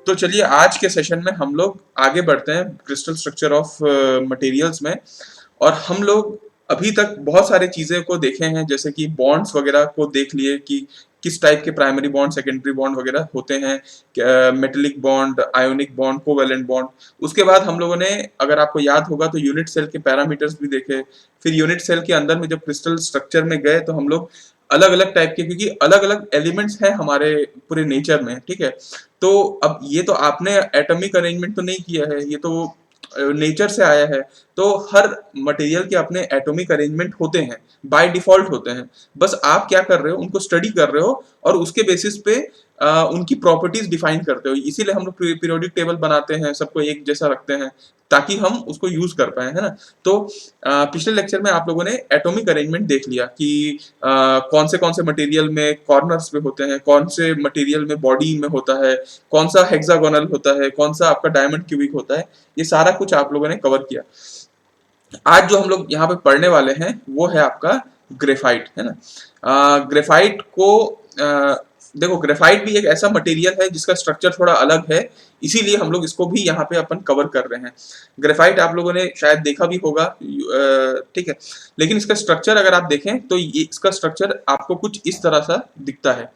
तो चलिए आज के सेशन में हम लोग आगे बढ़ते हैं क्रिस्टल स्ट्रक्चर ऑफ मटेरियल्स में। और हम लोग अभी तक बहुत सारी चीजें को देखे हैं, जैसे कि बॉन्ड्स वगैरह को देख लिए कि किस टाइप के प्राइमरी बॉन्ड, सेकेंडरी बॉन्ड वगैरह होते हैं, metallic bond, ionic bond, covalent bond. उसके बाद हम लोगों ने, अगर आपको याद होगा, तो यूनिट सेल के पैरामीटर्स भी देखे। फिर यूनिट सेल के अंदर में जब क्रिस्टल स्ट्रक्चर में गए तो हम लोग अलग अलग टाइप के, क्योंकि अलग अलग एलिमेंट्स हैं हमारे पूरे नेचर में, ठीक है। तो अब ये तो आपने एटॉमिक अरेंजमेंट तो नहीं किया है, ये तो नेचर से आया है। तो हर मटेरियल के अपने एटॉमिक अरेंजमेंट होते हैं, बाय डिफॉल्ट होते हैं। बस आप क्या कर रहे हो, उनको स्टडी कर रहे हो और उसके बेसिस पे उनकी प्रॉपर्टीज डिफाइन करते हो। इसीलिए हम लोग पीरियोडिक टेबल बनाते हैं, सबको एक जैसा रखते हैं ताकि हम उसको यूज कर पाए, है ना। तो पिछले लेक्चर में आप लोगों ने एटॉमिक अरेंजमेंट देख लिया कि कौन से मटेरियल में कॉर्नर्स पे होते हैं, कौन से मटेरियल में बॉडी में होता है, कौन सा हेक्सागोनल होता है, कौन सा आपका डायमंड क्यूबिक होता है। ये सारा कुछ आप लोगों ने कवर किया। आज जो हम लोग यहाँ पे पढ़ने वाले हैं वो है आपका ग्रेफाइट, है ना। ग्रेफाइट को देखो, ग्रेफाइट भी एक ऐसा मटेरियल है जिसका स्ट्रक्चर थोड़ा अलग है, इसीलिए हम लोग इसको भी यहाँ पे अपन कवर कर रहे हैं। ग्रेफाइट आप लोगों ने शायद देखा भी होगा, ठीक है। लेकिन इसका स्ट्रक्चर अगर आप देखें तो ये इसका स्ट्रक्चर आपको कुछ इस तरह सा दिखता है।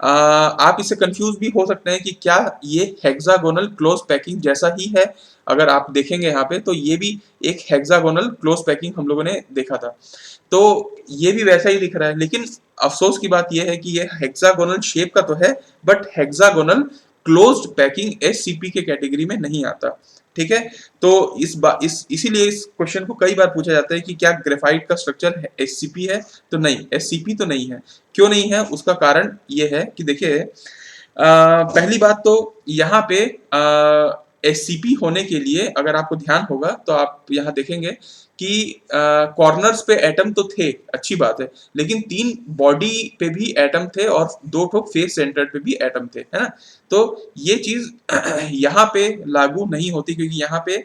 आप इससे कंफ्यूज भी हो सकते हैं कि क्या ये हेक्सागोनल क्लोज पैकिंग जैसा ही है। अगर आप देखेंगे यहाँ पे तो ये भी एक हेक्सागोनल क्लोज पैकिंग हम लोगों ने देखा था, तो ये भी वैसा ही दिख रहा है। लेकिन अफसोस की बात यह है कि ये हेक्सागोनल शेप का तो है, but hexagonal closed packing SCP के कैटेगरी में नहीं आता, ठीक है। तो इसीलिए इस क्वेश्चन को कई बार पूछा जाता है कि क्या ग्रेफाइट का स्ट्रक्चर एससीपी है। तो नहीं, एससीपी तो नहीं है। क्यों नहीं है, उसका कारण ये है कि देखिए, पहली बात तो यहाँ पे एससीपी होने के लिए अगर आपको ध्यान होगा तो आप यहाँ देखेंगे कि कॉर्नर्स पे एटम तो थे, अच्छी बात है, लेकिन 3 बॉडी पे भी एटम थे और 2 ठो फेस सेंटर पे भी एटम थे, है ना। तो ये चीज यहाँ पे लागू नहीं होती, क्योंकि यहाँ पे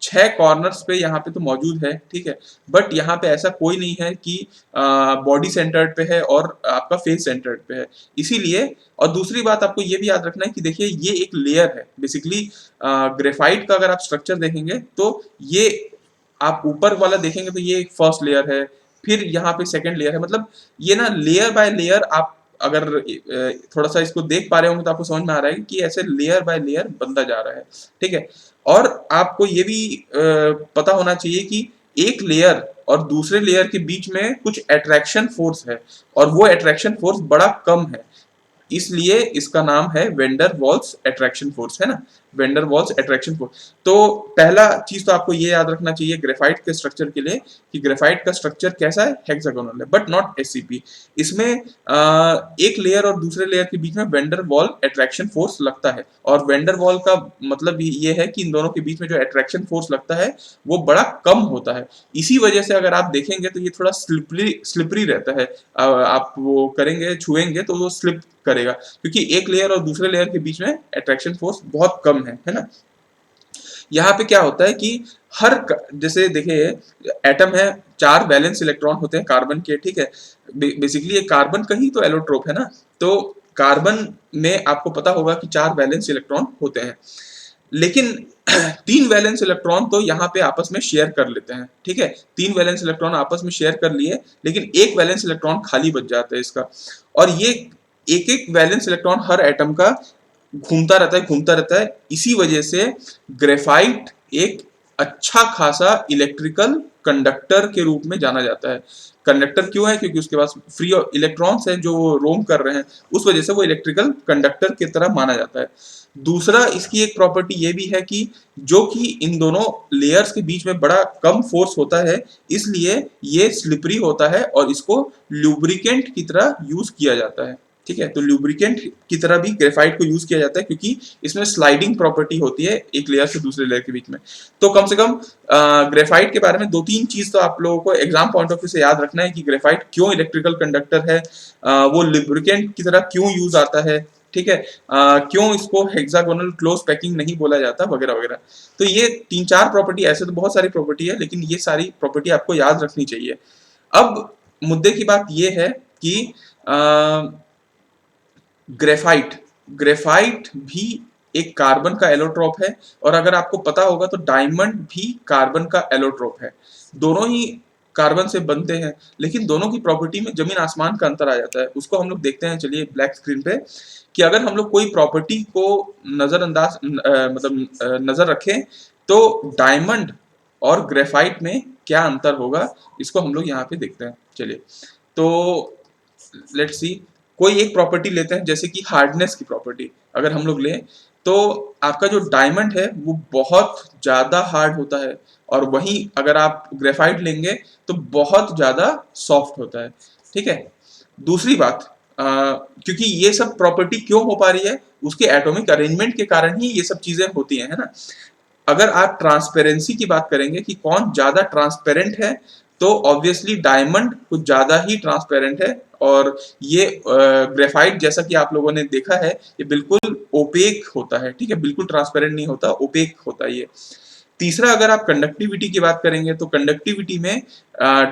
6 कॉर्नर्स पे यहाँ पे तो मौजूद है, ठीक है। बट यहाँ पे ऐसा कोई नहीं है कि बॉडी सेंटर्ड पे है और आपका फेस सेंटर्ड पे है, इसीलिए। और दूसरी बात आपको ये भी याद रखना है कि देखिए, ये एक लेयर है बेसिकली। ग्रेफाइट का अगर आप स्ट्रक्चर देखेंगे तो ये, आप ऊपर वाला देखेंगे तो ये एक फर्स्ट लेयर है, फिर यहाँ पे सेकंड लेयर है। मतलब ये ना लेयर बाय लेयर, आप अगर थोड़ा सा इसको देख पा रहे होंगे तो आपको समझ में आ रहा है कि ऐसे लेयर बाय लेयर बनता जा रहा है, ठीक है। और आपको ये भी पता होना चाहिए कि एक लेयर और दूसरे लेयर के बीच में कुछ अट्रैक्शन फोर्स है, और वो अट्रैक्शन फोर्स बड़ा कम है, इसलिए इसका नाम है वेंडर वॉल्स अट्रैक्शन फोर्स, है ना। Vendor walls attraction force. तो पहला चीज तो आपको ये याद रखना चाहिए ग्रेफाइट के स्ट्रक्चर के लिए कि ग्रेफाइट का स्ट्रक्चर कैसा है, हेक्सागोनल है, बट नॉट एससीपी। इसमें एक लेयर और दूसरे लेयर के बीच में वेंडर वॉल अट्रैक्शन फोर्स लगता है, और वेंडर वॉल का मतलब ये है कि इन दोनों के बीच में जो अट्रैक्शन फोर्स लगता है वो बड़ा कम होता है। इसी वजह से अगर आप देखेंगे तो ये थोड़ा स्लिपरी स्लिपरी रहता है। आप वो करेंगे, छुएंगे तो वो स्लिप करेगा, क्योंकि एक लेयर और दूसरे लेयर के बीच में अट्रैक्शन फोर्स बहुत कम है ना। यहाँ पे क्या होता है कि जैसे देखिए, एटम है, 4 वैलेंस इलेक्ट्रॉन होते हैं कार्बन के, ठीक है। बेसिकली ये कार्बन का ही तो एलोट्रोप है ना। तो कार्बन में आपको पता होगा कि 4 वैलेंस इलेक्ट्रॉन होते हैं, लेकिन 3 वैलेंस इलेक्ट्रॉन तो यहाँ पे आपस में शेयर कर लेते हैं, ठीक है। 3 वैलेंस इलेक्ट्रॉन आपस में शेयर कर लिए, लेकिन एक वैलेंस इलेक्ट्रॉन खाली बच जाता है इसका। और ये एक एक वैलेंस इलेक्ट्रॉन हर एटम का घूमता रहता है। इसी वजह से ग्रेफाइट एक अच्छा खासा इलेक्ट्रिकल कंडक्टर के रूप में जाना जाता है। कंडक्टर क्यों है, क्योंकि उसके पास फ्री इलेक्ट्रॉन्स हैं जो रोम कर रहे हैं, उस वजह से वो इलेक्ट्रिकल कंडक्टर की तरह माना जाता है। दूसरा, इसकी एक प्रॉपर्टी ये भी है कि जो कि इन दोनों लेयर्स के बीच में बड़ा कम फोर्स होता है, इसलिए ये स्लिपरी होता है और इसको लुब्रिकेंट की तरह यूज किया जाता है, ठीक है। तो लुब्रिकेंट की तरह भी ग्रेफाइट को यूज किया जाता है, क्योंकि इसमें स्लाइडिंग प्रॉपर्टी होती है एक लेयर से दूसरे लेयर के बीच में। तो कम से कम ग्रेफाइट के बारे में 2-3 चीज तो आप लोगों को एग्जाम पॉइंट ऑफ व्यू से याद रखना है कि ग्रेफाइट क्यों इलेक्ट्रिकल कंडक्टर है, वो लुब्रिकेंट की तरह क्यों यूज आता है, ठीक है। क्यों इसको हेक्सागोनल क्लोज पैकिंग नहीं बोला जाता, वगैरह वगैरह। तो ये 3-4 प्रॉपर्टी, ऐसे तो बहुत सारी प्रॉपर्टी है, लेकिन ये सारी प्रॉपर्टी आपको याद रखनी चाहिए। अब मुद्दे की बात ये है कि ग्रेफाइट ग्रेफाइट भी एक कार्बन का एलोट्रोप है, और अगर आपको पता होगा तो डायमंड भी कार्बन का एलोट्रोप है। दोनों ही कार्बन से बनते हैं, लेकिन दोनों की प्रॉपर्टी में जमीन आसमान का अंतर आ जाता है। उसको हम लोग देखते हैं, चलिए ब्लैक स्क्रीन पे, कि अगर हम लोग कोई प्रॉपर्टी को नजरअंदाज नजर रखें तो डायमंड और ग्रेफाइट में क्या अंतर होगा, इसको हम लोग यहाँ पे देखते हैं। चलिए, तो लेट्स सी, कोई एक प्रॉपर्टी लेते हैं, जैसे कि हार्डनेस की प्रॉपर्टी अगर हम लोग लें, तो आपका जो डायमंड है वो बहुत ज्यादा हार्ड होता है, और वहीं अगर आप ग्रेफाइट लेंगे तो बहुत ज्यादा सॉफ्ट होता है। ठीक है, दूसरी बात, क्योंकि ये सब प्रॉपर्टी क्यों हो पा रही है, उसके एटॉमिक अरेंजमेंट के कारण ही ये सब चीजें होती हैं, है ना। अगर आप ट्रांसपेरेंसी की बात करेंगे कि कौन ज्यादा ट्रांसपेरेंट है, तो ऑब्वियसली डायमंड कुछ ज्यादा ही ट्रांसपेरेंट है, और ये ग्रेफाइट जैसा कि आप लोगों ने देखा है, ये बिल्कुल ओपेक होता है। ठीक है, बिल्कुल ट्रांसपेरेंट नहीं होता, ओपेक होता है ये। तीसरा, अगर आप कंडक्टिविटी की बात करेंगे तो कंडक्टिविटी में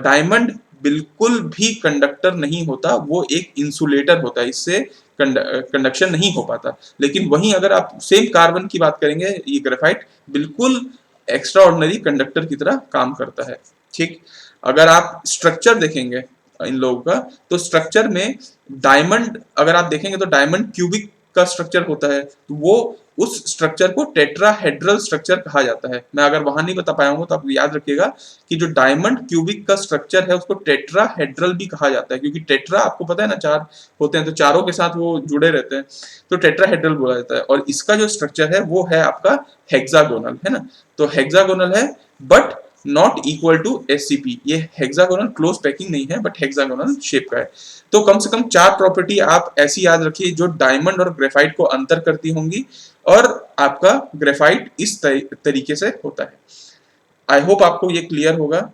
डायमंड बिल्कुल भी कंडक्टर नहीं होता, वो एक इंसुलेटर होता है, इससे कंडक्शन नहीं हो पाता। लेकिन वहीं अगर आप सेम कार्बन की बात करेंगे, ये ग्रेफाइट बिल्कुल एक्स्ट्रा ऑर्डिनरी कंडक्टर की तरह काम करता है। ठीक, अगर आप स्ट्रक्चर देखेंगे इन लोगों का, तो स्ट्रक्चर में डायमंड अगर आप देखेंगे तो डायमंड क्यूबिक का स्ट्रक्चर होता है, तो वो उस स्ट्रक्चर को टेट्राहेड्रल स्ट्रक्चर कहा जाता है। मैं अगर वहां नहीं बता पाया हूं तो आप याद रखिएगा कि जो डायमंड क्यूबिक का स्ट्रक्चर है उसको टेट्राहेड्रल भी कहा जाता है, क्योंकि टेट्रा आपको पता है ना, चार होते हैं, तो चारों के साथ वो जुड़े रहते हैं, तो टेट्राहेड्रल बोला जाता है। और इसका जो स्ट्रक्चर है वो है आपका हेक्सागोनल, है ना। तो हेक्सागोनल है, but not equal to SCP. ये हेक्सागोनल क्लोज पैकिंग नहीं है, बट हेक्सागोनल शेप का है। तो कम से कम 4 प्रॉपर्टी आप ऐसी याद रखिए जो डायमंड और ग्रेफाइट को अंतर करती होंगी, और आपका ग्रेफाइट इस तरीके से होता है। आई होप आपको ये क्लियर होगा।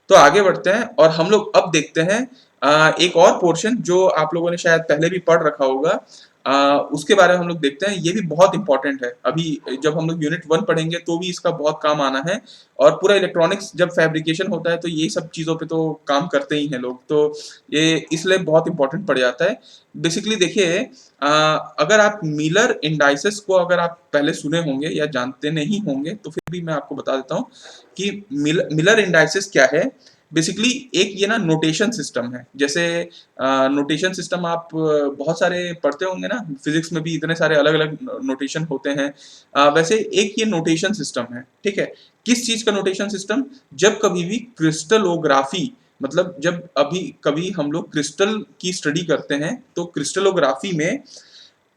तो आगे बढ़ते हैं, और हम लोग अब देखते हैं एक और पोर्शन जो आप लोगों ने शायद पहले भी पढ़ रखा होगा, उसके बारे में हम लोग देखते हैं। ये भी बहुत इंपॉर्टेंट है, अभी जब हम लोग यूनिट 1 पढ़ेंगे तो भी इसका बहुत काम आना है, और पूरा इलेक्ट्रॉनिक्स जब फैब्रिकेशन होता है तो ये सब चीज़ों पे तो काम करते ही हैं लोग, तो ये इसलिए बहुत इंपॉर्टेंट पड़ जाता है। बेसिकली देखिए, अगर आप मिलर इंडाइसेस को अगर आप पहले सुने होंगे या जानते नहीं होंगे, तो फिर भी मैं आपको बता देता हूँ कि मिलर इंडाइसेस क्या है। बेसिकली एक ये ना नोटेशन सिस्टम है, जैसे नोटेशन सिस्टम आप बहुत सारे पढ़ते होंगे ना, फिजिक्स में भी इतने सारे अलग अलग नोटेशन होते हैं। वैसे एक ये नोटेशन सिस्टम है। ठीक है, किस चीज का नोटेशन सिस्टम, जब कभी भी क्रिस्टलोग्राफी, मतलब जब अभी कभी हम लोग क्रिस्टल की स्टडी करते हैं, तो क्रिस्टलोग्राफी में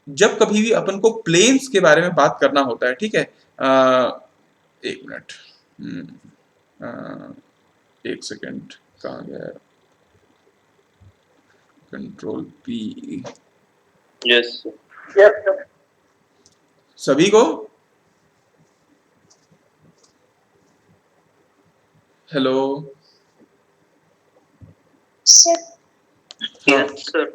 जब कभी भी अपन को प्लेन्स के बारे में बात करना होता है, ठीक है, एक मिनट, एक सेकेंड, कहाँ गया, कंट्रोल पी। यस सभी को हेलो, सर।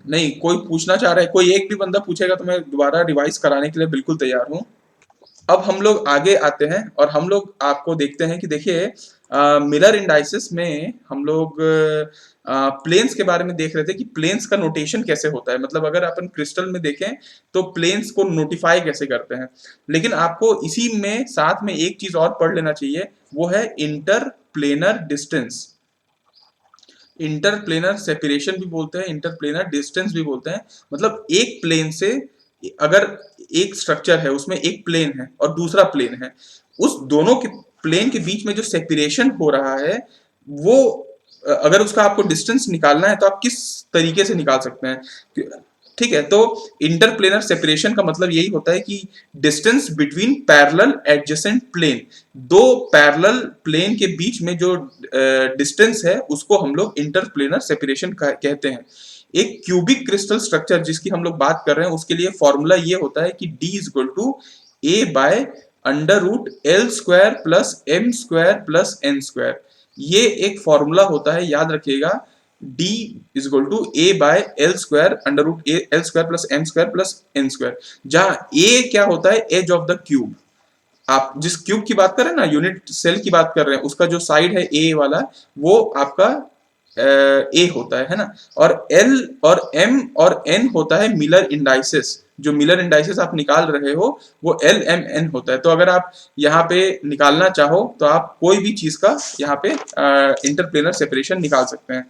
नहीं कोई पूछना चाह रहा है, कोई एक भी बंदा पूछेगा तो मैं दोबारा रिवाइज कराने के लिए बिल्कुल तैयार हूँ। अब हम लोग आगे आते हैं, और हम लोग आपको देखते हैं कि देखिए, मिलर इंडाइसिस में हम लोग प्लेन्स के बारे में देख रहे थे कि प्लेन्स का नोटेशन कैसे होता है, मतलब अगर अपन क्रिस्टल में देखें तो प्लेन्स को नोटिफाई कैसे करते हैं। लेकिन आपको इसी में साथ में एक चीज और पढ़ लेना चाहिए, वो है इंटरप्लेनर डिस्टेंस। इंटरप्लेनर सेपरेशन भी बोलते हैं, इंटरप्लेनर डिस्टेंस भी बोलते हैं। मतलब एक प्लेन से, अगर एक स्ट्रक्चर है उसमें एक प्लेन है और दूसरा प्लेन है, उस दोनों के प्लेन के बीच में जो सेपरेशन हो रहा है, वो अगर उसका आपको डिस्टेंस निकालना है तो आप किस तरीके से निकाल सकते हैं। ठीक है, तो इंटरप्लेनर सेपरेशन का मतलब यही होता है कि distance between parallel adjacent plane, दो पैरेलल प्लेन के बीच में जो डिस्टेंस है उसको हम लोग इंटरप्लेनर सेपरेशन कहते हैं। एक क्यूबिक क्रिस्टल स्ट्रक्चर जिसकी हम लोग बात कर रहे हैं, उसके लिए फॉर्मूला ये होता है कि D equal to a by under root l square plus m square plus n square. ये एक फॉर्मूला होता है, याद रखिएगा। D is equal to a by l square under root l square plus m square plus n square, जहां a क्या होता है, एज ऑफ द क्यूब। आप जिस क्यूब की बात कर रहे हैं ना, यूनिट सेल की बात कर रहे हैं, उसका जो साइड है ए वाला, वो आपका ए होता है ना, और एल और एम और एन होता है मिलर इंडाइसेस। जो मिलर इंडाइसेस आप निकाल रहे हो वो एल एम एन होता है। तो अगर आप यहाँ पे निकालना चाहो तो आप कोई भी चीज का यहाँ पे इंटरप्लेनर सेपरेशन निकाल सकते हैं।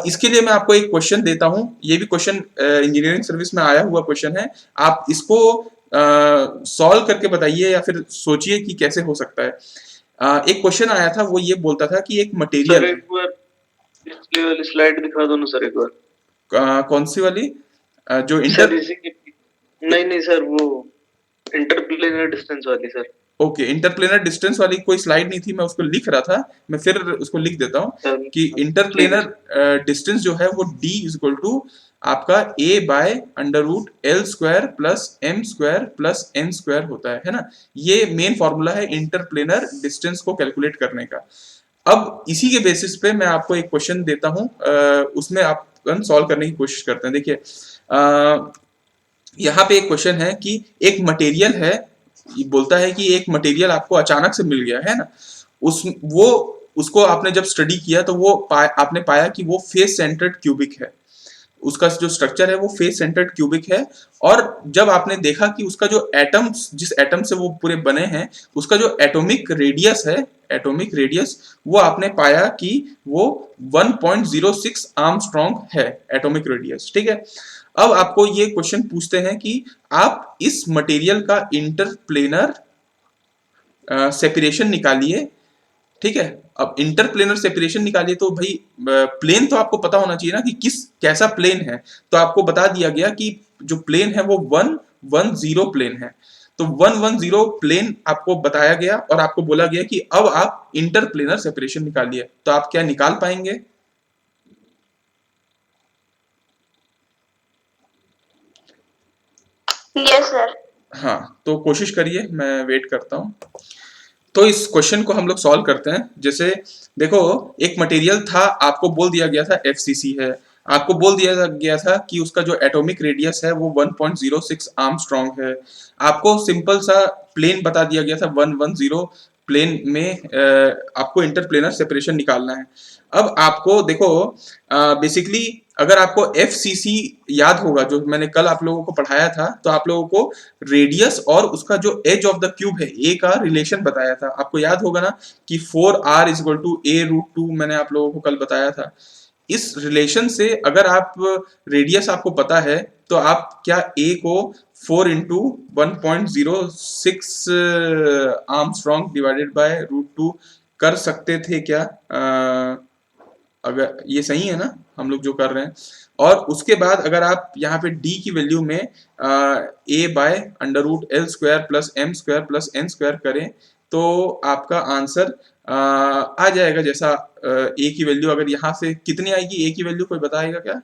इसके लिए मैं आपको एक क्वेश्चन देता हूं, ये भी क्वेश्चन इंजीनियरिंग सर्विस में आया हुआ क्वेश्चन है। आप इसको सॉल्व करके बताइए या फिर सोचिए कि कैसे हो सकता है। एक क्वेश्चन आया था, वो ये बोलता था कि एक सर मटेरियल, एक बार पिछली वाली स्लाइड दिखा दो ना सर एक बार। कौन सी वाली, जो सर इंटर, इसी की नहीं सर, वो इंटरप्लेनर डिस्टेंस वाली सर। ओके, इंटरप्लेनर डिस्टेंस वाली कोई स्लाइड नहीं थी, मैं उसको लिख रहा था, मैं फिर उसको लिख देता हूँ सर कि ठीक है इंटरप्लेनर डिस्टेंस जो है वो d इज इक्वल टू आपका a by under root l square plus m square plus n square होता है ना। ये मेन फॉर्मूला है इंटरप्लेनर डिस्टेंस को कैलकुलेट करने का। अब इसी के बेसिस पे मैं आपको एक क्वेश्चन देता हूँ, उसमें आप सॉल्व करने की कोशिश करते हैं। देखिए यहाँ पे एक क्वेश्चन है कि एक मटेरियल है, ये बोलता है कि एक मटेरियल आपको अचानक से मिल गया है ना, वो उसको आपने जब स्टडी किया तो वो आपने पाया कि वो फेस सेंटर्ड क्यूबिक है। उसका जो स्ट्रक्चर है वो फेस सेंटर्ड क्यूबिक है। और जब आपने देखा कि उसका जो एटम्स, जिस एटम से वो पूरे बने हैं, उसका जो एटॉमिक रेडियस है, एटॉमिक रेडियस, वो आपने पाया कि वो 1.06 आर्मस्ट्रॉन्ग है, एटॉमिक रेडियस। ठीक है, अब आपको ये क्वेश्चन पूछते हैं कि आप इस मटेरियल का इंटरप्लेनर सेपरेशन निकालिए। ठीक है, अब इंटरप्लेनर सेपरेशन निकालिए तो भाई प्लेन तो आपको पता होना चाहिए ना कि किस कैसा प्लेन है। तो आपको बता दिया गया कि जो प्लेन है वो 110 प्लेन है। तो 110 प्लेन आपको बताया गया और आपको बोला गया कि अब आप इंटरप्लेनर सेपरेशन निकालिए। तो आप क्या निकाल पाएंगे? Yes sir. हाँ, तो कोशिश करिए, मैं वेट करता हूँ। तो इस क्वेश्चन को हम लोग सॉल्व करते हैं। जैसे देखो, एक मटेरियल था, आपको बोल दिया गया था FCC है, आपको बोल दिया गया था कि उसका जो एटॉमिक रेडियस है वो 1.06 आर्मस्ट्रॉन्ग है। आपको सिंपल सा प्लेन बता दिया गया था 110 प्लेन में, आपको इंटरप्लेनर सेपरेशन निकालना है। अब आपको देखो, बेसिकली अगर आपको FCC याद होगा, जो मैंने कल आप लोगों को पढ़ाया था, तो आप लोगों को रेडियस और उसका जो एज ऑफ द क्यूब है ए का रिलेशन बताया था। आपको याद होगा ना कि 4r is equal to a root 2, मैंने आप लोगों को कल बताया था। इस रिलेशन से अगर आप रेडियस आपको पता है तो आप क्या a को 4 into 1.06 Armstrong divided by root 2 कर सकते थे क्या? अगर ये सही है ना हम लोग जो कर रहे हैं। और उसके बाद अगर आप यहाँ पे d की वैल्यू में a by under root l square plus m square plus n square करें तो आपका आंसर आ जाएगा। जैसा a की वैल्यू अगर यहाँ से कितनी आएगी, a की वैल्यू कोई बताएगा क्या?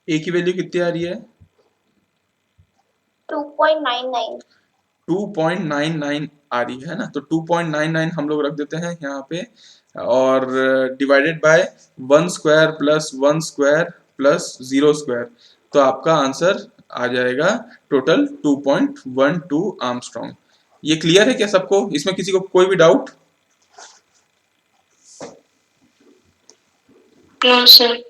a की वैल्यू कितनी आ रही है? 2.99। 2.99 आ रही है ना, तो 2.99 हम लोग रख देते हैं यहाँ पे, और divided by 1 square plus 1 square plus 0 square. तो आपका आंसर आ जाएगा टोटल 2.12 आर्मस्ट्रॉन्ग। ये क्लियर है क्या सबको? इसमें किसी को कोई भी डाउट? No sir.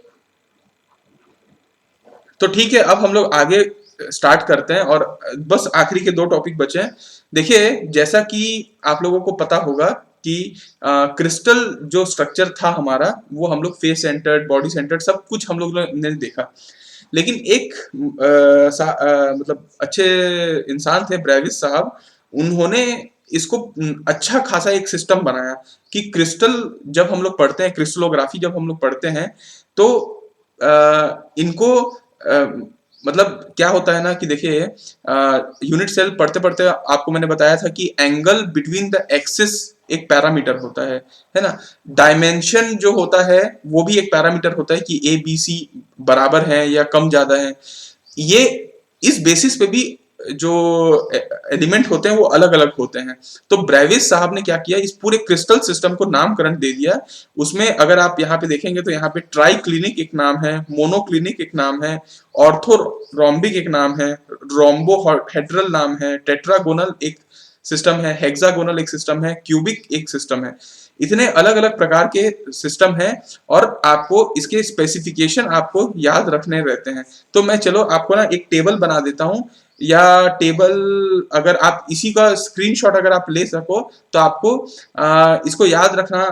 तो ठीक है, अब हम लोग आगे स्टार्ट करते हैं और बस आखिरी के 2 टॉपिक बचे हैं। देखिए, जैसा कि आप लोगों को पता होगा कि क्रिस्टल जो स्ट्रक्चर था हमारा, वो हम लोग फेस सेंटर्ड, बॉडी सेंटर्ड सब कुछ हम लोग ने देखा। लेकिन एक मतलब अच्छे इंसान थे, ब्रेविस साहब, उन्होंने इसको अच्छा खासा एक सिस्टम बनाया कि क्रिस्टल जब हम लोग पढ़ते हैं, क्रिस्टलोग्राफी जब हम लोग पढ़ते हैं, तो इनको मतलब क्या होता है ना कि देखिए, यूनिट सेल पढ़ते पढ़ते आपको मैंने बताया था कि एंगल बिटवीन द एक्सिस एक पैरामीटर होता है ना। डायमेंशन जो होता है वो भी एक पैरामीटर होता है कि ABC बराबर है या कम ज्यादा है। ये इस बेसिस पे भी जो एलिमेंट होते हैं वो अलग अलग होते हैं। तो ब्रेविस साहब ने क्या किया, इस पूरे क्रिस्टल सिस्टम को नामकरण दे दिया। उसमें अगर आप यहाँ पे देखेंगे तो यहाँ पे ट्राई क्लिनिक एक नाम है, मोनोक्लिनिक एक नाम है, ऑर्थोरोम्बिक एक नाम है, रोम्बोहेड्रल नाम है, टेट्रागोनल एक सिस्टम है, हेक्सागोनल एक सिस्टम है, क्यूबिक एक सिस्टम है। इतने अलग अलग प्रकार के सिस्टम हैं और आपको इसके स्पेसिफिकेशन आपको याद रखने रहते हैं। तो मैं चलो आपको ना एक टेबल बना देता हूँ, या टेबल अगर आप इसी का स्क्रीनशॉट अगर आप ले सको तो आपको इसको याद रखना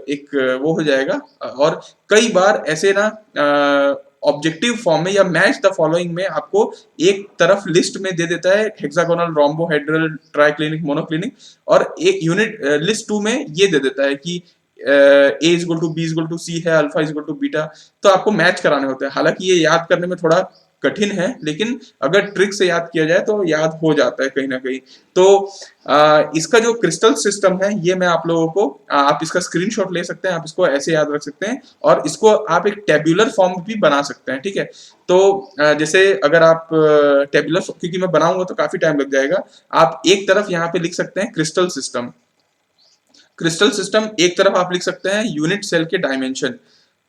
एक वो हो जाएगा। और कई बार ऐसे ना ऑब्जेक्टिव फॉर्म में या मैच द फॉलोइंग में आपको एक तरफ लिस्ट में दे देता है हेक्सागोनल, रोम्बोहेड्रल, ट्राइक्लिनिक, मोनोक्लिनिक, और एक यूनिट लिस्ट 2 में ये दे देता है कि A is equal to B is equal to C है, alpha is equal to beta. तो आपको मैच कराने होते हैं। हालांकि ये याद करने में थोड़ा कठिन है, लेकिन अगर ट्रिक से याद किया जाए तो याद हो जाता है कहीं ना कहीं। तो इसका जो क्रिस्टल सिस्टम है ये मैं आप लोगों को आप इसका स्क्रीनशॉट ले सकते हैं, आप इसको ऐसे याद रख सकते हैं और इसको आप एक टेब्यूलर फॉर्म भी बना सकते हैं, ठीक है। तो जैसे अगर आप टेब्यूलर, क्योंकि मैं बनाऊंगा तो काफी टाइम लग जाएगा, आप एक तरफ यहाँ पे लिख सकते हैं क्रिस्टल सिस्टम। क्रिस्टल सिस्टम एक तरफ आप लिख सकते हैं यूनिट सेल के डायमेंशन,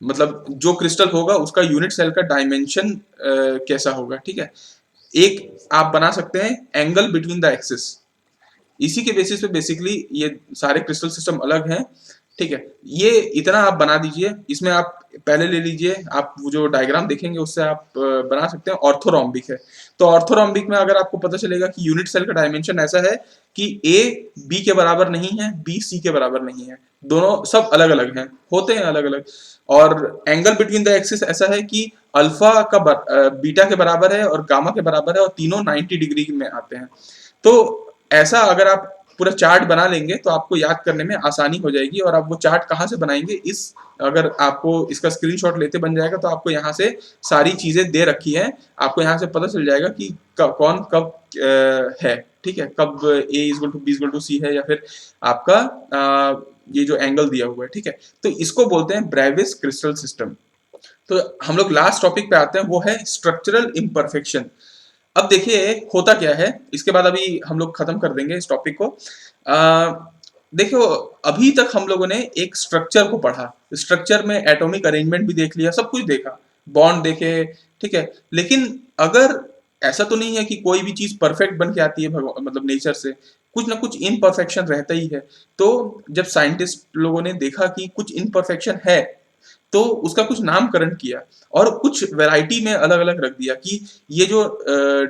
मतलब जो क्रिस्टल होगा उसका यूनिट सेल का डायमेंशन कैसा होगा, ठीक है। एक आप बना सकते हैं एंगल बिटवीन द एक्सिस। इसी के बेसिस पे बेसिकली ये सारे क्रिस्टल सिस्टम अलग हैं, ठीक है। ये इतना आप बना दीजिए। इसमें आप पहले ले लीजिए, आप वो जो डायग्राम देखेंगे उससे आप बना सकते हैं ऑर्थोरोम्बिक है। तो ऑर्थोरोम्बिक में अगर आपको पता चलेगा कि यूनिट सेल का डायमेंशन ऐसा है कि ए बी के बराबर नहीं है, बी सी के बराबर नहीं है, दोनों सब अलग अलग हैं, होते हैं अलग अलग। और एंगल बिटवीन द एक्सिस ऐसा है कि अल्फा का बीटा के बराबर है और गामा के बराबर है और तीनों 90 डिग्री में आते हैं। तो ऐसा अगर आप पूरा चार्ट बना लेंगे तो आपको याद करने में आसानी हो जाएगी। और आप वो चार्ट कहाँ से बनाएंगे, इस अगर आपको इसका स्क्रीनशॉट लेते बन जाएगा तो आपको यहाँ से सारी चीजें दे रखी हैं, आपको यहाँ से पता चल जाएगा कि कौन कब है, ठीक है, कब A is equal to B is equal to C है, या फिर आपका ये जो एंगल दिया हुआ है, ठीक है। तो इसको बोलते हैं ब्रेविस क्रिस्टल सिस्टम। तो हम लोग लास्ट टॉपिक पे आते हैं, वो है स्ट्रक्चरल इम्परफेक्शन। अब देखिए होता क्या है, इसके बाद अभी हम लोग खत्म कर देंगे इस टॉपिक को। देखो अभी तक हम लोगों ने एक स्ट्रक्चर को पढ़ा, स्ट्रक्चर में एटॉमिक अरेंजमेंट भी देख लिया, सब कुछ देखा, बॉन्ड देखे, ठीक है। लेकिन अगर ऐसा तो नहीं है कि कोई भी चीज परफेक्ट बन के आती है मतलब नेचर से, कुछ ना कुछ इम्परफेक्शन रहता ही है। तो जब साइंटिस्ट लोगों ने देखा कि कुछ इम्परफेक्शन है तो उसका कुछ नामकरण किया और कुछ वैरायटी में अलग अलग रख दिया कि ये जो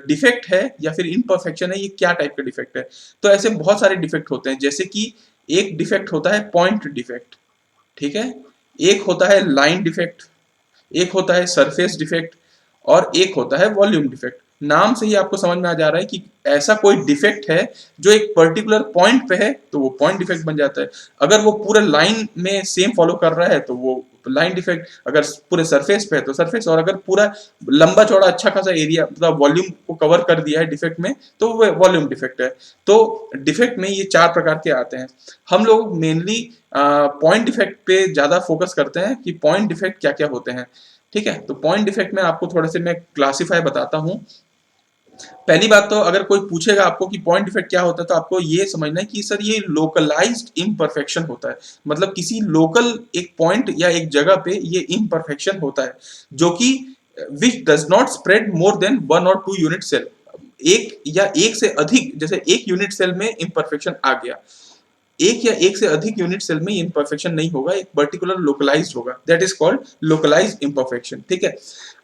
डिफेक्ट है या फिर इम्परफेक्शन है ये क्या टाइप का डिफेक्ट है। तो ऐसे बहुत सारे डिफेक्ट होते हैं, जैसे कि एक डिफेक्ट होता है पॉइंट डिफेक्ट, ठीक है, एक होता है लाइन डिफेक्ट, एक होता है सरफेस डिफेक्ट, और एक होता है वॉल्यूम डिफेक्ट। नाम से ही आपको समझ में आ जा रहा है कि ऐसा कोई डिफेक्ट है जो एक पर्टिकुलर पॉइंट पे है तो वो पॉइंट डिफेक्ट बन जाता है। अगर वो पूरा लाइन में सेम फॉलो कर रहा है तो वो लाइन डिफेक्ट, अगर पूरे सरफेस पे है तो सरफेस, और अगर पूरा लंबा चौड़ा अच्छा खासा एरिया मतलब वॉल्यूम को कवर कर दिया है डिफेक्ट में तो वो वॉल्यूम डिफेक्ट है। तो डिफेक्ट में ये 4 प्रकार के आते हैं। हम लोग मेनली पॉइंट डिफेक्ट पे ज्यादा फोकस करते हैं कि पॉइंट डिफेक्ट क्या क्या होते हैं, ठीक है। तो पॉइंट डिफेक्ट में आपको थोड़े से मैं क्लासीफाई बताता हूँ। पहली बात तो अगर कोई पूछेगा आपको कि पॉइंट डिफेक्ट क्या होता है तो आपको ये समझना है कि सर ये लोकलाइज्ड इम्परफेक्शन होता है, मतलब किसी लोकल एक पॉइंट या एक जगह पे ये इम्परफेक्शन होता है जो कि which does not spread more than 1 और 2 यूनिट सेल। एक या एक से अधिक, जैसे एक यूनिट सेल में इम्परफेक्शन आ गया, एक या एक से अधिक यूनिट सेल में इम्परफेक्शन नहीं होगा, एक पर्टिकुलर लोकलाइज्ड होगा, that is called localized imperfection, ठीक है।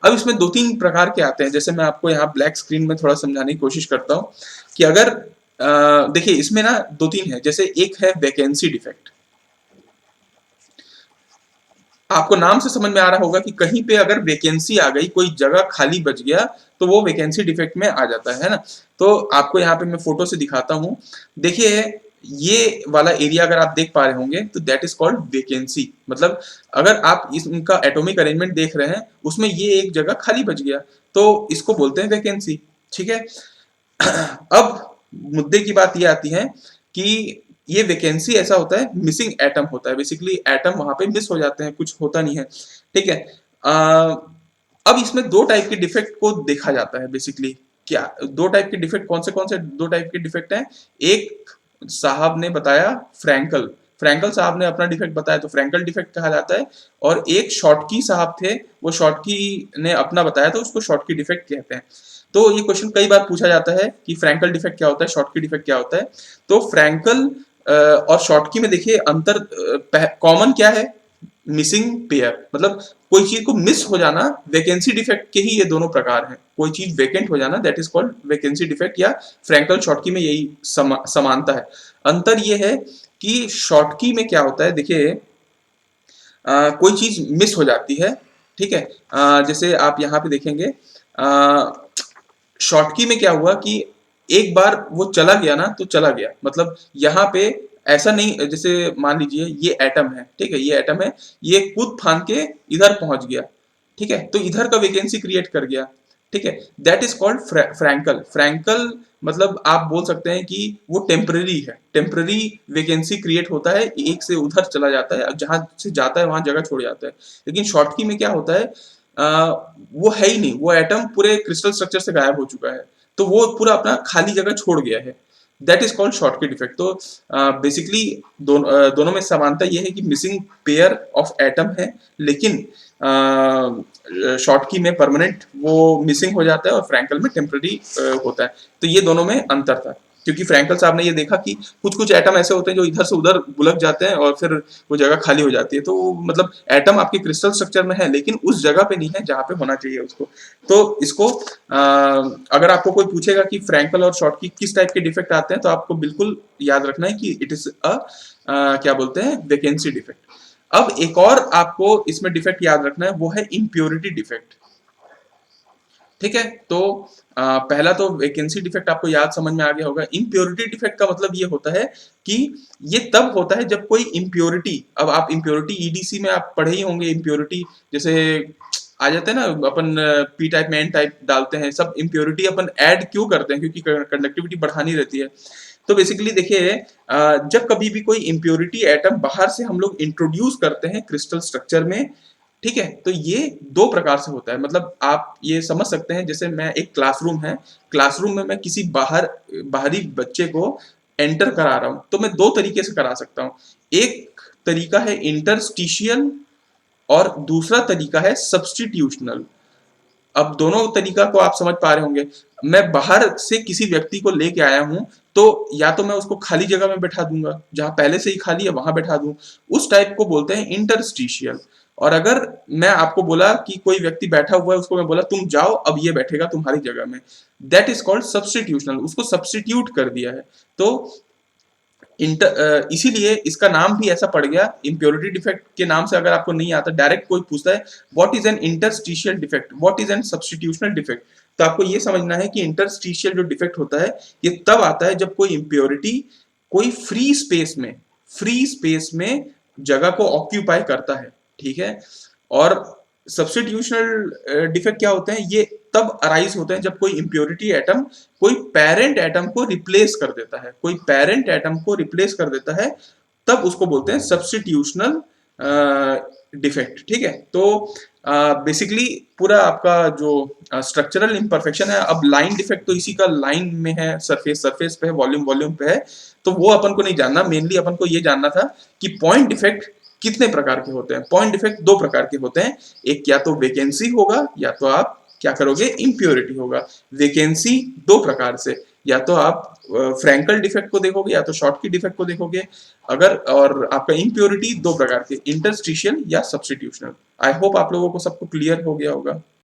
अब इसमें 2-3 प्रकार के आते हैं, जैसे मैं आपको यहाँ ब्लैक स्क्रीन में थोड़ा समझाने की कोशिश करता हूँ कि अगर देखिए इसमें ना 2-3 है। जैसे एक है वैकेंसी डिफेक्ट, आपको नाम से समझ में आ रहा होगा कि कहीं पे अगर वैकेंसी आ गई, कोई जगह खाली बच गया तो वो वैकेंसी डिफेक्ट में आ जाता है ना। तो आपको यहाँ पे मैं फोटो से दिखाता हूँ, देखिए ये वाला एरिया अगर आप देख पा रहे होंगे तो दैट इज कॉल्ड वैकेंसी। मतलब अगर आप इनका एटॉमिक अरेंजमेंट देख रहे हैं उसमें ये एक जगह खाली बच गया तो इसको बोलते हैं वैकेंसी, ठीक है। अब मुद्दे की बात ये आती है कि ये वैकेंसी ऐसा होता है, मिसिंग एटम होता है, बेसिकली एटम वहां पे मिस हो जाते हैं, कुछ होता नहीं है, ठीक है। अब इसमें 2 टाइप के डिफेक्ट को देखा जाता है बेसिकली। क्या 2 टाइप के डिफेक्ट कौन से 2 टाइप के डिफेक्ट हैं? एक साहब ने बताया फ्रैंकल, फ्रैंकल साहब ने अपना डिफेक्ट बताया तो फ्रैंकल डिफेक्ट कहा जाता है। और एक शॉर्टकी साहब थे, वो शॉर्टकी ने अपना बताया तो उसको शॉर्टकी डिफेक्ट कहते हैं। तो ये क्वेश्चन कई बार पूछा जाता है कि फ्रैंकल डिफेक्ट क्या होता है, शॉर्टकी डिफेक्ट क्या होता है। तो फ्रैंकल और शॉर्ट की में देखिए अंतर कॉमन क्या है, मिसिंग पेयर, मतलब कोई चीज को मिस हो जाना, वैकेंसी डिफेक्ट के ही ये दोनों प्रकार हैं। कोई चीज वेकेंट हो जाना that is called vacancy defect, या फ्रैंकल शॉर्टकी में यही समानता है। अंतर ये है कि शॉर्टकी में क्या होता है, देखिए कोई चीज मिस हो जाती है, ठीक है। जैसे आप यहाँ पे देखेंगे शॉर्टकी में क्या हुआ कि एक बार वो चला गया ना तो चला गया, मतलब यहाँ पे ऐसा नहीं, जैसे मान लीजिए ये एटम है, ठीक है, ये एटम है, ये कूद फांद के इधर पहुंच गया, ठीक है, तो इधर का वैकेंसी क्रिएट कर गया, ठीक है, that is called Frenkel. Frenkel मतलब आप बोल सकते हैं कि वो टेम्पररी है, टेम्पररी वैकेंसी क्रिएट होता है, एक से उधर चला जाता है, जहां से जाता है वहां जगह छोड़ जाता है। लेकिन शॉर्टकी में क्या होता है, वो है ही नहीं, वो एटम पूरे क्रिस्टल स्ट्रक्चर से गायब हो चुका है, तो वो पूरा अपना खाली जगह छोड़ गया है, that is called Schottky defect. तो बेसिकली दोनों में समानता ये है कि मिसिंग पेयर ऑफ एटम है, लेकिन शॉर्टकी में परमानेंट वो मिसिंग हो जाता है और फ्रैंकल में टेम्पररी होता है। तो ये दोनों में अंतर था, क्योंकि फ्रैंकल साहब ने ये देखा कि कुछ कुछ एटम ऐसे होते हैं जो इधर से उधर बुलक जाते हैं और फिर वो जगह खाली हो जाती है, तो मतलब एटम आपके क्रिस्टल स्ट्रक्चर में है लेकिन उस जगह पे नहीं है जहां पे होना चाहिए उसको। तो इसको अगर आपको कोई पूछेगा कि फ्रैंकल और शॉर्टकी किस टाइप के डिफेक्ट आते हैं, तो आपको बिल्कुल याद रखना है कि इट इज अ क्या बोलते हैं, वैकेंसी डिफेक्ट। अब एक और आपको इसमें डिफेक्ट याद रखना है, वो है इम्प्योरिटी डिफेक्ट, ठीक है। तो पहला तो वैकेंसी डिफेक्ट आपको याद समझ में आ गया होगा। इम्प्योरिटी डिफेक्ट का मतलब ये होता है कि ये तब होता है जब कोई इम्प्योरिटी, अब आप इम्प्योरिटी ईडीसी में आप पढ़े ही होंगे, इम्प्योरिटी जैसे आ जाते हैं ना, अपन पी टाइप में एन टाइप डालते हैं, सब इम्प्योरिटी अपन ऐड क्यों करते हैं, क्योंकि कंडक्टिविटी बढ़ानी रहती है। तो बेसिकली देखिए जब कभी भी कोई इम्प्योरिटी एटम बाहर से हम लोग इंट्रोड्यूस करते हैं क्रिस्टल स्ट्रक्चर में, ठीक है, तो ये दो प्रकार से होता है। मतलब आप ये समझ सकते हैं, जैसे मैं एक क्लासरूम है, क्लासरूम में मैं किसी बाहरी बच्चे को एंटर करा रहा हूं, तो मैं दो तरीके से करा सकता हूं। एक तरीका है इंटरस्टिशियल और दूसरा तरीका है सब्सटीट्यूशनल। अब दोनों तरीका को आप समझ पा रहे होंगे। मैं बाहर से किसी व्यक्ति को लेके आया हूं, तो या तो मैं उसको खाली जगह में बैठा दूंगा, जहां पहले से ही खाली है वहां बैठा दूं, उस टाइप को बोलते हैं इंटरस्टिशियल। और अगर मैं आपको बोला कि कोई व्यक्ति बैठा हुआ है, उसको मैं बोला तुम जाओ अब ये बैठेगा तुम्हारी जगह में, दैट इज कॉल्ड सब्सटीट्यूशनल, उसको सब्सटीट्यूट कर दिया है। तो इसीलिए इसका नाम भी ऐसा पड़ गया इम्प्योरिटी डिफेक्ट के नाम से। अगर आपको नहीं आता, डायरेक्ट कोई पूछता है what is an interstitial defect, what is an substitutional defect, तो आपको ये समझना है कि इंटरस्टिशियल जो डिफेक्ट होता है ये तब आता है जब कोई इम्प्योरिटी कोई फ्री स्पेस में जगह को ऑक्यूपाई करता है, ठीक है। और सब्स्टिट्यूशनल डिफेक्ट क्या होते हैं, ये तब अराइज होते हैं जब कोई इम्प्योरिटी एटम कोई पेरेंट एटम को रिप्लेस कर देता है, कोई पेरेंट एटम को रिप्लेस कर देता है, तब उसको बोलते हैं सब्स्टिट्यूशनल डिफेक्ट, ठीक है। तो बेसिकली पूरा आपका जो स्ट्रक्चरल इम्परफेक्शन है, अब लाइन डिफेक्ट तो इसी का लाइन में है, सरफेस पे है, वॉल्यूम पे है, तो वो अपन को नहीं जानना, मेनली अपन को ये जानना था कि पॉइंट डिफेक्ट कितने प्रकार के होते हैं। पॉइंट डिफेक्ट दो प्रकार के होते हैं, एक या तो वैकेंसी होगा या तो आप क्या करोगे, इम्प्योरिटी होगा। वैकेंसी दो प्रकार से, या तो आप फ्रैंकल डिफेक्ट को देखोगे या तो शॉर्टकी डिफेक्ट को देखोगे, अगर और आपका इम्प्योरिटी दो प्रकार के, इंटरस्टिशियल या सब्स्टिट्यूशनल। आई होप आप लोगों को सबको क्लियर हो गया होगा।